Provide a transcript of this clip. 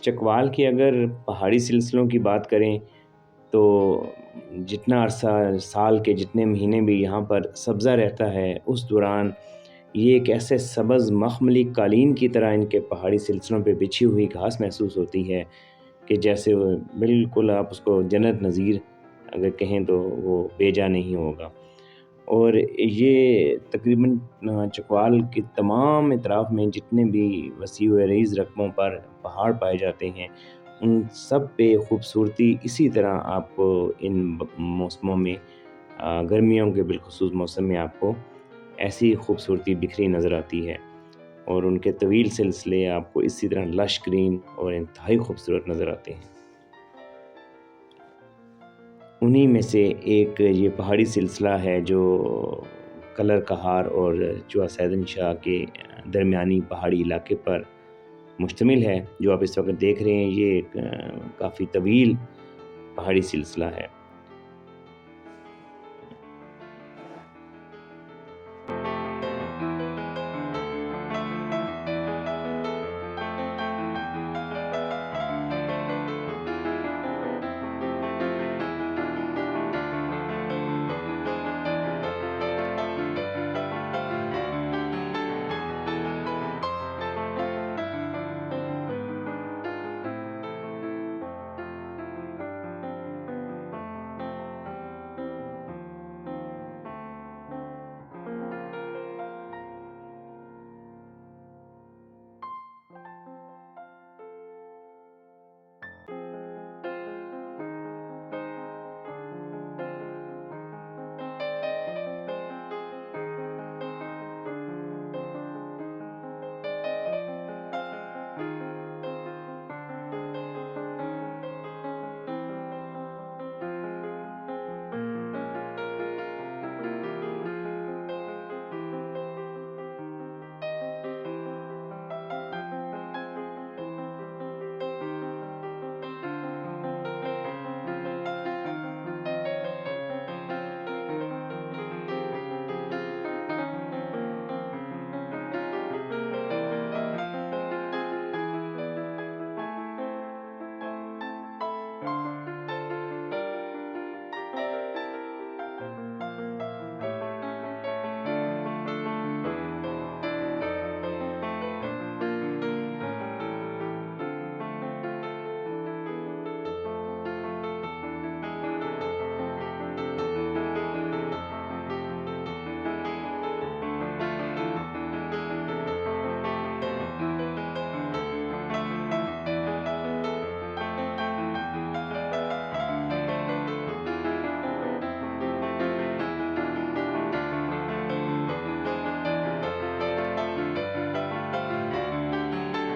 चकवाल के अगर पहाड़ी सिलसिलों की बात करें तो जितना अरसा साल के जितने महीने भी यहाँ पर सब्ज़ा रहता है, उस दौरान ये एक ऐसे सब्ज़ मखमली कालीन की तरह इनके पहाड़ी सिलसिलों पे बिछी हुई घास महसूस होती है कि जैसे वो बिल्कुल आप उसको जन्नत नज़ीर अगर कहें तो वो बेजा नहीं होगा। और ये तकरीबन चकवाल के तमाम एतराफ़ में जितने भी वसी व अरीज़ रकबों पर पहाड़ पाए जाते हैं, उन सब पे खूबसूरती इसी तरह आपको इन मौसमों में गर्मियों के बिलख़ुसूस मौसम में आपको ऐसी खूबसूरती बिखरी नज़र आती है और उनके तवील सिलसिले आपको इसी तरह लश ग्रीन और इंतहाई खूबसूरत नज़र आते हैं। उन्हीं में से एक ये पहाड़ी सिलसिला है जो कलर कहार और चुआ सैदन शाह के दरमियानी पहाड़ी इलाके पर मुश्तमिल है। जो आप इस वक्त देख रहे हैं ये एक काफ़ी तवील पहाड़ी सिलसिला है।